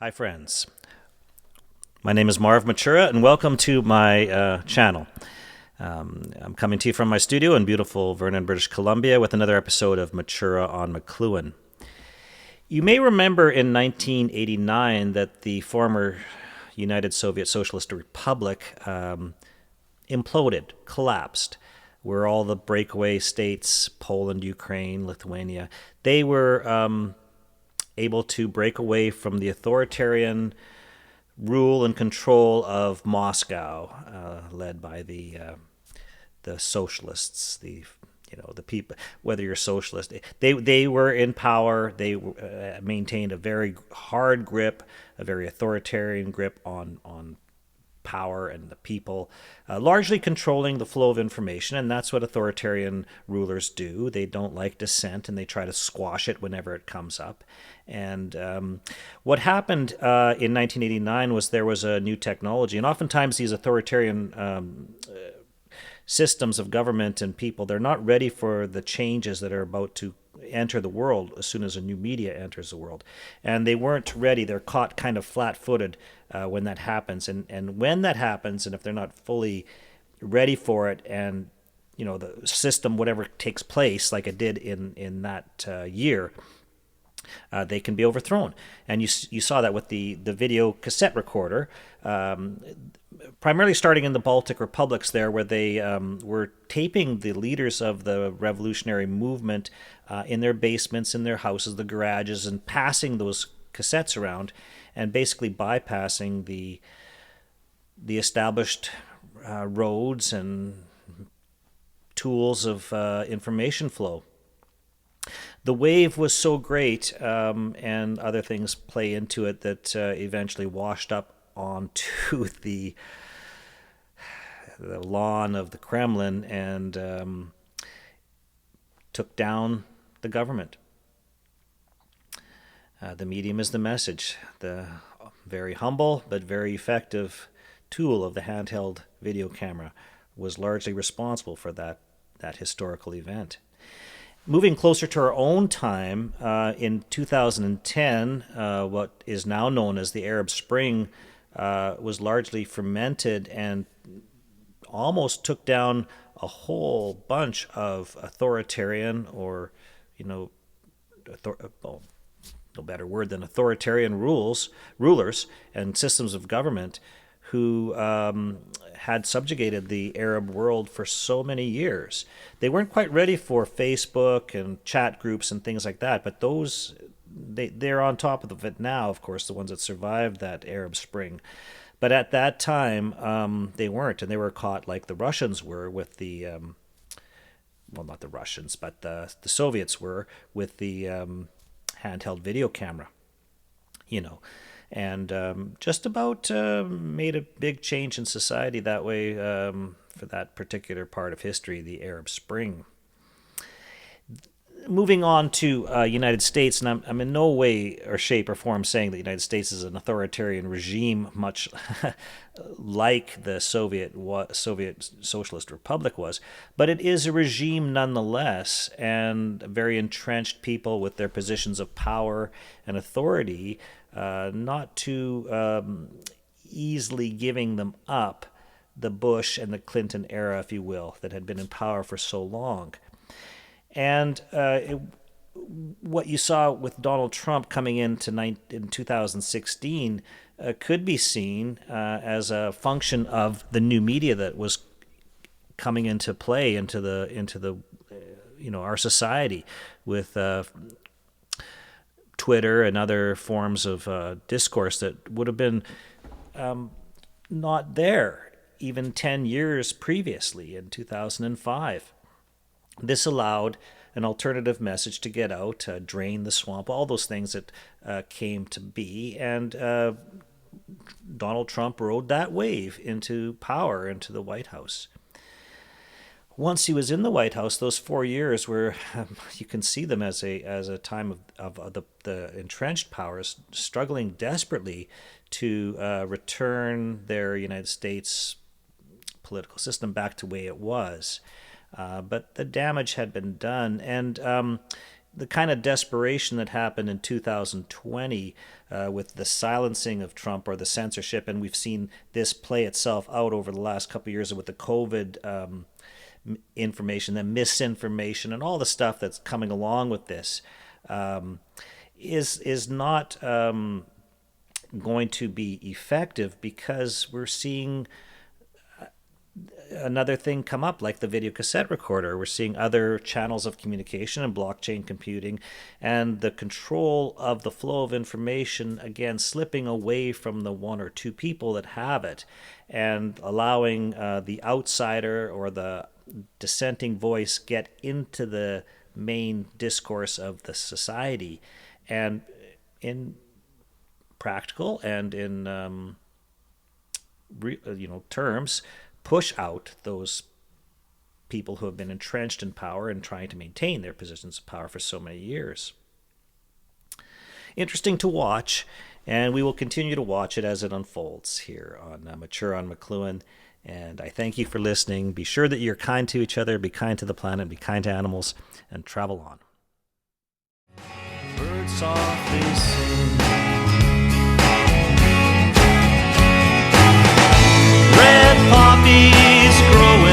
Hi, friends. My name is Marv Matura, and welcome to my channel. I'm coming to you from my studio in beautiful Vernon, British Columbia, with another episode of Matura on McLuhan. You may remember in 1989 that the former United Soviet Socialist Republic imploded, collapsed, where all the breakaway states, Poland, Ukraine, Lithuania, they were able to break away from the authoritarian rule and control of Moscow, led by the socialists, the people. Whether you're socialist, they were in power. They maintained a very hard grip, a very authoritarian grip on power and the people, largely controlling the flow of information, and that's what authoritarian rulers do. They don't like dissent, and they try to squash it whenever it comes up. And what happened in 1989 was there was a new technology, and oftentimes these authoritarian systems of government and people, they're not ready for the changes that are about to enter the world as soon as a new media enters the world. And they weren't ready. They're caught kind of flat-footed when that happens. And when that happens, and if they're not fully ready for it, and the system, whatever takes place, like it did in that year, they can be overthrown. And you saw that with the video cassette recorder, primarily starting in the Baltic republics there, where they were taping the leaders of the revolutionary movement in their basements, in their houses, the garages, and passing those cassettes around, and basically bypassing the established roads and tools of information flow. The wave was so great, and other things play into it, that eventually washed up onto the lawn of the Kremlin and took down the government. The medium is the message. The very humble but very effective tool of the handheld video camera was largely responsible for that historical event. Moving closer to our own time, in 2010, what is now known as the Arab Spring was largely fermented and almost took down a whole bunch of authoritarian, or, no better word than authoritarian rulers and systems of government who had subjugated the Arab world for so many years. They weren't quite ready for Facebook and chat groups and things like that, but they're on top of it now, of course, the ones that survived that Arab Spring. But at that time, they weren't, and they were caught like the Russians were with the, well, not the Russians, but the Soviets were with the handheld video camera, and just about made a big change in society that way, for that particular part of history, the Arab Spring. Moving on to United States, and I'm in no way or shape or form saying that the United States is an authoritarian regime, much like the Soviet Socialist Republic was, but it is a regime nonetheless, and very entrenched people with their positions of power and authority, not too easily giving them up, the Bush and the Clinton era, if you will, that had been in power for so long. And what you saw with Donald Trump coming in 2016 could be seen as a function of the new media that was coming into play into the our society, with Twitter and other forms of discourse that would have been not there even 10 years previously, in 2005. This allowed an alternative message to get out, drain the swamp, all those things that came to be. And Donald Trump rode that wave into power, into the White House. Once he was in the White House, those 4 years were, you can see them as a time of the entrenched powers struggling desperately to return their United States political system back to the way it was. But the damage had been done, and the kind of desperation that happened in 2020 with the silencing of Trump or the censorship, and we've seen this play itself out over the last couple of years with the COVID information, the misinformation, and all the stuff that's coming along with this, is not going to be effective, because we're seeing another thing come up, like the video cassette recorder. We're seeing other channels of communication and blockchain computing, and the control of the flow of information, again, slipping away from the one or two people that have it, and allowing the outsider or the dissenting voice get into the main discourse of the society, and in practical and in terms, push out those people who have been entrenched in power and trying to maintain their positions of power for so many years. Interesting to watch, and we will continue to watch it as it unfolds here on Mature on McLuhan. And I thank you for listening. Be sure that you're kind to each other, be kind to the planet, be kind to animals, and travel on. Birds softly sing. Red poppies growing